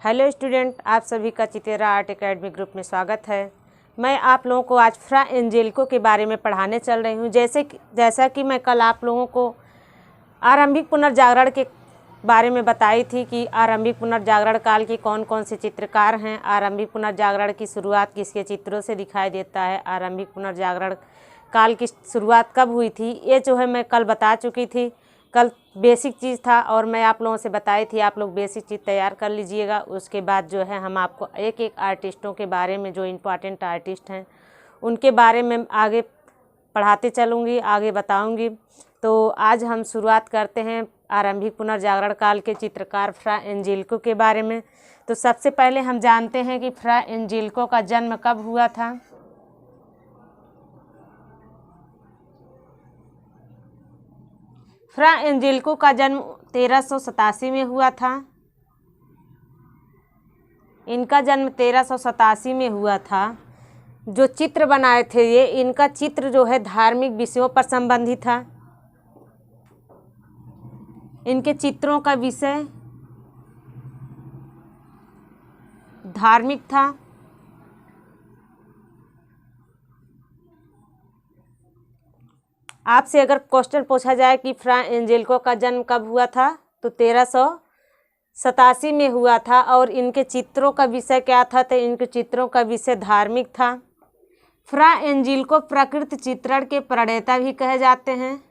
Hello student, आप सभी का चितेरा आर्ट एकेडमी ग्रुप में स्वागत है। मैं आप लोगों को आज फ्रा एंजेलिको के बारे में पढ़ाने चल रही हूँ। जैसा कि मैं कल आप लोगों को आरंभिक पुनर्जागरण के बारे में बताई थी कि आरंभिक पुनर्जागरण काल के कौन कौन से चित्रकार हैं। आरंभिक पुनर्जागरण की शुरुआत किसके चित्रों से दिखाई देता है, आरंभिक पुनर्जागरण काल की शुरुआत कब हुई थी, ये जो है मैं कल बता चुकी थी। कल बेसिक चीज़ था और मैं आप लोगों से बताई थी, आप लोग बेसिक चीज़ तैयार कर लीजिएगा। उसके बाद जो है हम आपको एक एक आर्टिस्टों के बारे में, जो इम्पोर्टेंट आर्टिस्ट हैं उनके बारे में आगे पढ़ाते चलूँगी, आगे बताऊँगी। तो आज हम शुरुआत करते हैं आरंभिक पुनर्जागरण काल के चित्रकार फ्रा एंजेलिको के बारे में। तो सबसे पहले हम जानते हैं कि फ्रा एंजेलिको का जन्म कब हुआ था। फ्रा एंजेलिको का जन्म 1387 में हुआ था। इनका जन्म 1387 में हुआ था। जो चित्र बनाए थे ये, इनका चित्र जो है धार्मिक विषयों पर संबंधित था। इनके चित्रों का विषय धार्मिक था। आपसे अगर क्वेश्चन पूछा जाए कि फ्रा एंजेलिको का जन्म कब हुआ था, तो 1387 में हुआ था। और इनके चित्रों का विषय क्या था, तो इनके चित्रों का विषय धार्मिक था। फ्रा एंजेलिको प्रकृति चित्रण के प्रणेता भी कहे जाते हैं।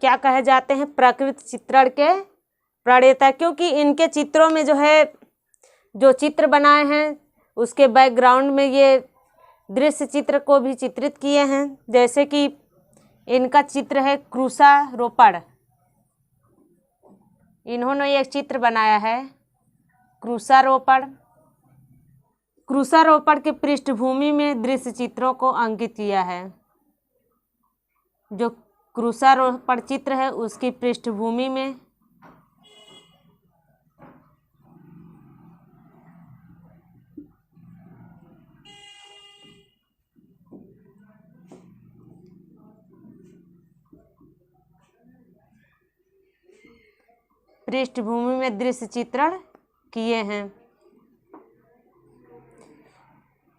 क्या कहे जाते हैं, प्रकृति चित्रण के प्रणेता, क्योंकि इनके चित्रों में जो है, जो चित्र बनाए हैं उसके बैकग्राउंड में ये दृश्य चित्र को भी चित्रित किए हैं। जैसे कि इनका चित्र है क्रूसारोपण। इन्होंने एक चित्र बनाया है क्रूसारोपण। क्रूसारोपण के पृष्ठभूमि में दृश्य चित्रों को अंकित किया है। जो क्रूसारोपण चित्र है उसकी पृष्ठभूमि में दृश्य चित्रण किए हैं।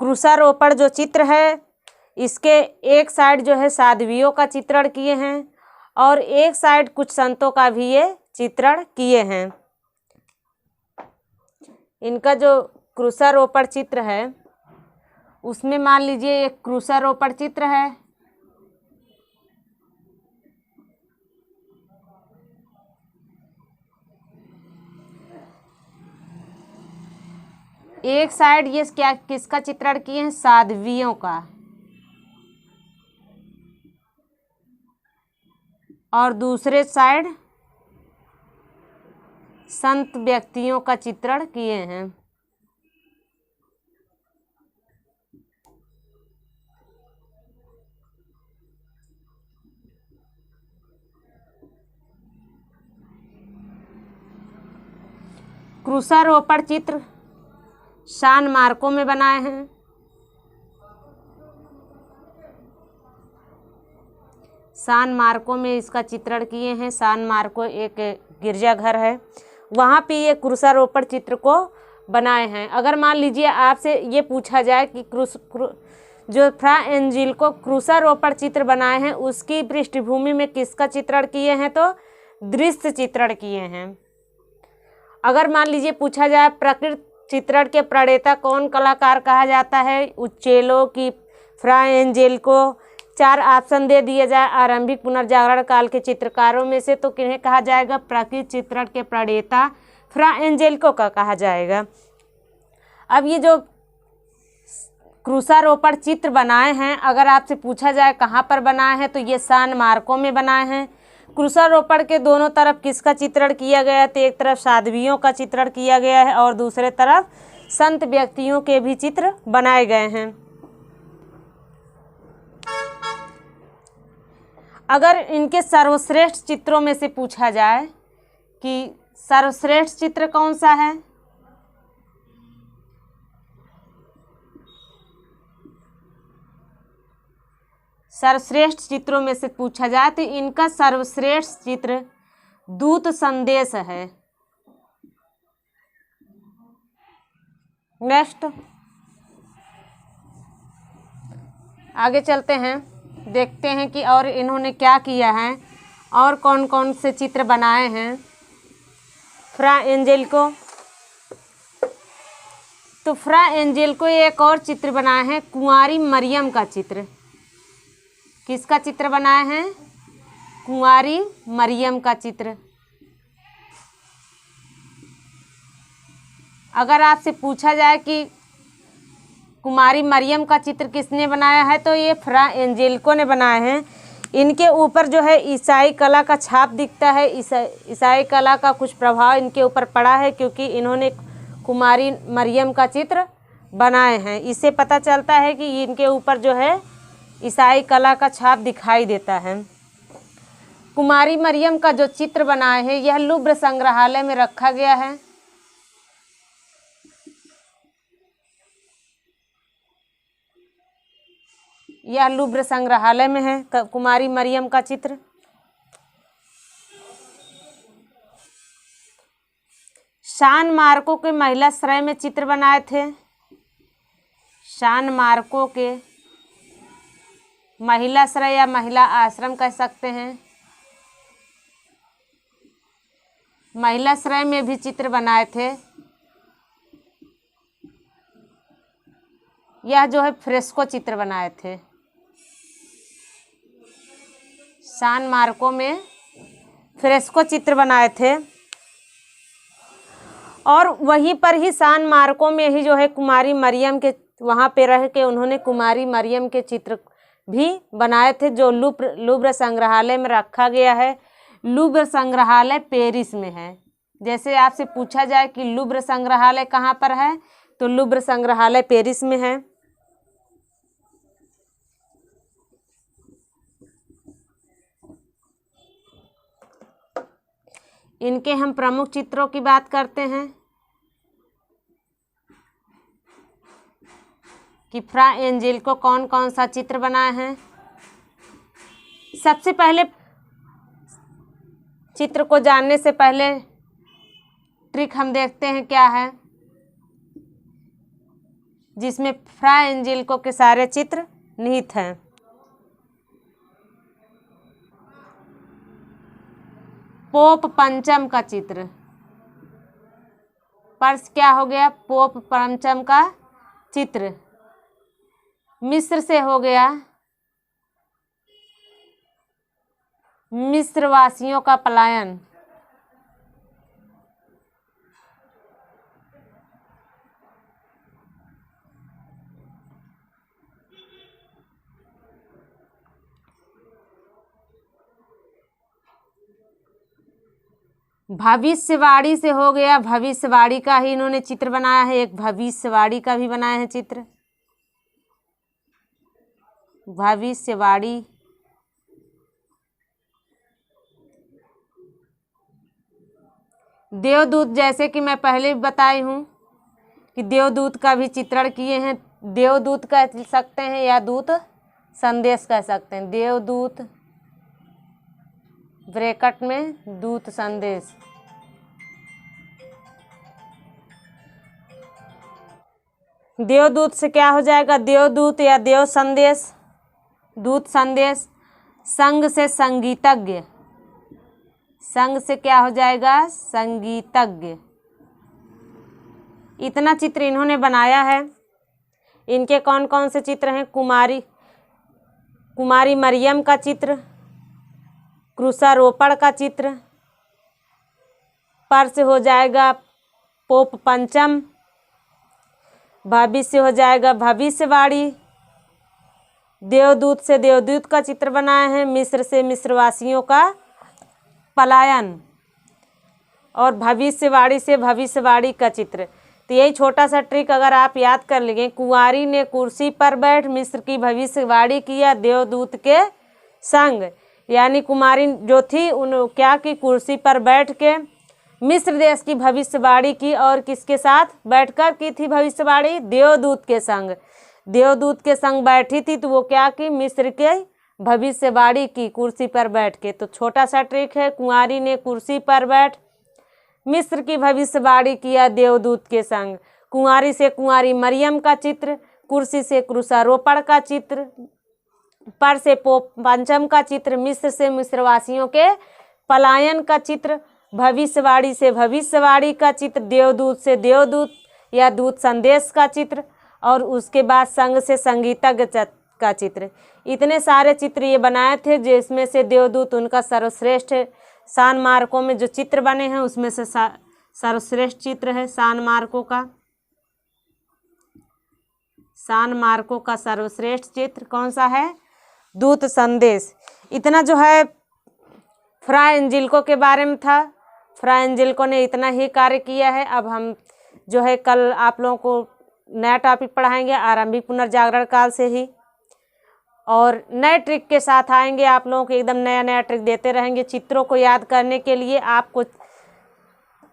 क्रूसारोपण जो चित्र है, इसके एक साइड जो है साध्वियों का चित्रण किए हैं और एक साइड कुछ संतों का भी ये चित्रण किए हैं। इनका जो क्रूसारोपण चित्र है उसमें मान लीजिए एक क्रूसारोपण चित्र है। एक साइड ये क्या किसका चित्रण किए हैं, साध्वियों का, और दूसरे साइड संत व्यक्तियों का चित्रण किए हैं। क्रूसारोपण चित्र सान मार्को में बनाए हैं। सान मार्को में इसका चित्रण किए हैं। सान मार्को एक गिरजाघर है, वहाँ पे ये क्रूसारोपण चित्र को बनाए हैं। अगर मान लीजिए आपसे ये पूछा जाए कि जो फ्रा एंजेलिको क्रूसारोपण चित्र बनाए हैं उसकी पृष्ठभूमि में किसका चित्रण किए हैं, तो दृश्य चित्रण किए हैं। अगर मान लीजिए पूछा जाए प्रकृति चित्रण के प्रणेता कौन कलाकार कहा जाता है, उच्चेलो की फ्रा एंजेलिको, 4 ऑप्शन दे दिए जाए आरंभिक पुनर्जागरण काल के चित्रकारों में से, तो किन्हें कहा जाएगा, प्रकृति चित्रण के प्रणेता फ्रा एंजेलिको का कहा जाएगा। अब ये जो क्रूसारोपण चित्र बनाए हैं, अगर आपसे पूछा जाए कहाँ पर बनाए हैं, तो ये सान मार्को में बनाए हैं। क्रूसारोपण के दोनों तरफ किसका चित्रण किया गया है, तो एक तरफ साध्वियों का चित्रण किया गया है और दूसरे तरफ संत व्यक्तियों के भी चित्र बनाए गए हैं। अगर इनके सर्वश्रेष्ठ चित्रों में से पूछा जाए कि सर्वश्रेष्ठ चित्र कौन सा है, सर्वश्रेष्ठ चित्रों में से पूछा जाए तो इनका सर्वश्रेष्ठ चित्र दूत संदेश है। नेक्स्ट आगे चलते हैं, देखते हैं कि और इन्होंने क्या किया है और कौन कौन से चित्र बनाए हैं। फ्रा एंजेल्को, तो फ्रा एंजेल्को एक और चित्र बनाए हैं, कुंवारी मरियम का चित्र। किसका चित्र बनाए हैं? कुंवारी मरियम का चित्र। अगर आपसे पूछा जाए कि कुमारी मरियम का चित्र किसने बनाया है तो ये फ्रा एंजेल्को ने बनाए हैं। इनके ऊपर जो है ईसाई कला का छाप दिखता है, ईसाई कला का कुछ प्रभाव इनके ऊपर पड़ा है क्योंकि इन्होंने कुमारी मरियम का चित्र बनाए हैं। इससे पता चलता है कि इनके ऊपर जो है ईसाई कला का छाप दिखाई देता है। कुमारी मरियम का जो चित्र बनाए हैं यह लूव्र संग्रहालय में रखा गया है। यह लूव्र संग्रहालय में है कुमारी मरियम का चित्र। सान मार्को के महिला श्रय में चित्र बनाए थे। सान मार्को के महिला श्रय या महिला आश्रम कह सकते हैं, महिला श्रय में भी चित्र बनाए थे। यह जो है फ्रेस्को चित्र बनाए थे। सान मार्को में फ्रेस्को चित्र बनाए थे और वहीं पर ही सान मार्को में ही जो है कुमारी मरियम के वहाँ पे रह के उन्होंने कुमारी मरियम के चित्र भी बनाए थे जो लूव्र संग्रहालय में रखा गया है। लूव्र संग्रहालय पेरिस में है। जैसे आपसे पूछा जाए कि लूव्र संग्रहालय कहाँ पर है तो लूव्र संग्रहालय पेरिस में है। इनके हम प्रमुख चित्रों की बात करते हैं कि फ्रा एंजेल्को कौन कौन सा चित्र बनाए हैं। सबसे पहले चित्र को जानने से पहले ट्रिक हम देखते हैं क्या है, जिसमें फ्रा एंजेल्को के सारे चित्र निहित हैं। पोप पंचम का चित्र, पर्स क्या हो गया? पोप पंचम का चित्र। मिस्र से हो गया मिस्र वासियों का पलायन। भविष्यवाणी से हो गया, भविष्यवाणी का ही इन्होंने चित्र बनाया है। एक भविष्यवाणी का भी बनाया है चित्र, भविष्यवाणी। देवदूत, जैसे कि मैं पहले भी बताई हूँ कि देवदूत का भी चित्रण किए हैं। देवदूत कह सकते हैं या दूत संदेश कह सकते हैं। देवदूत ब्रैकेट में दूत संदेश। देवदूत से क्या हो जाएगा? देवदूत या देव संदेश, दूत संदेश। संग से संगीतज्ञ, संग से क्या हो जाएगा? संगीतज्ञ। इतना चित्र इन्होंने बनाया है। इनके कौन कौन से चित्र हैं? कुमारी मरियम का चित्र, क्रूसारोपण का चित्र, पर से हो जाएगा पोप पंचम, भविष्य हो जाएगा भविष्यवाणी, देवदूत से देवदूत का चित्र बनाए हैं, मिस्र से मिस्रवासियों का पलायन और भविष्यवाणी से भविष्यवाणी का चित्र। तो यही छोटा सा ट्रिक अगर आप याद कर लेंगे, कुंवारी ने कुर्सी पर बैठ मिस्र की भविष्यवाणी किया देवदूत के संग, यानी कुमारी जो थी उन क्या की कुर्सी पर बैठ के मिस्र देश की भविष्यवाणी की। और किसके साथ बैठकर की थी भविष्यवाणी? देवदूत के संग। देवदूत के संग बैठी थी तो वो क्या की? मिस्र के भविष्यवाणी की कुर्सी पर बैठ के। तो छोटा सा ट्रिक है, कुंवारी ने कुर्सी पर बैठ मिस्र की भविष्यवाणी किया देवदूत के संग। कुंवारी से कुंवारी मरियम का चित्र, कुर्सी से क्रूसारोपण का चित्र, पर से पोप पंचम का चित्र, मिस्र से मिस्रवासियों के पलायन का चित्र, भविष्यवाणी से भविष्यवाणी का चित्र, देवदूत से देवदूत या दूत संदेश का चित्र, और उसके बाद संग से संगीतज्ञ का चित्र। इतने सारे चित्र ये बनाए थे, जिसमें से देवदूत उनका सर्वश्रेष्ठ है। सान मार्को में जो चित्र बने हैं उसमें से सर्वश्रेष्ठ चित्र है सान मार्को का। सान मार्को का सर्वश्रेष्ठ चित्र कौन सा है? दूत संदेश। इतना जो है फ्रा एंजेलिको के बारे में था। फ्रा एंजेलिको ने इतना ही कार्य किया है। अब हम जो है कल आप लोगों को नया टॉपिक पढ़ाएंगे आरंभिक पुनर्जागरण काल से ही, और नए ट्रिक के साथ आएंगे। आप लोगों को एकदम नया नया ट्रिक देते रहेंगे। चित्रों को याद करने के लिए आपको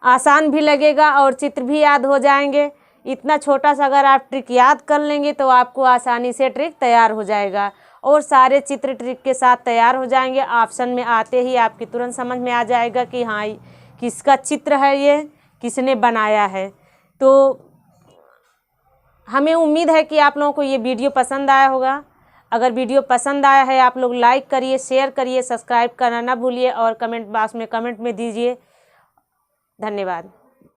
आसान भी लगेगा और चित्र भी याद हो जाएंगे। इतना छोटा सा अगर आप ट्रिक याद कर लेंगे तो आपको आसानी से ट्रिक तैयार हो जाएगा, और सारे चित्र ट्रिक के साथ तैयार हो जाएंगे। ऑप्शन में आते ही आपकी तुरंत समझ में आ जाएगा कि हाँ किसका चित्र है, ये किसने बनाया है। तो हमें उम्मीद है कि आप लोगों को ये वीडियो पसंद आया होगा। अगर वीडियो पसंद आया है आप लोग लाइक करिए, शेयर करिए, सब्सक्राइब करना ना भूलिए, और कमेंट बॉक्स में कमेंट में दीजिए। धन्यवाद।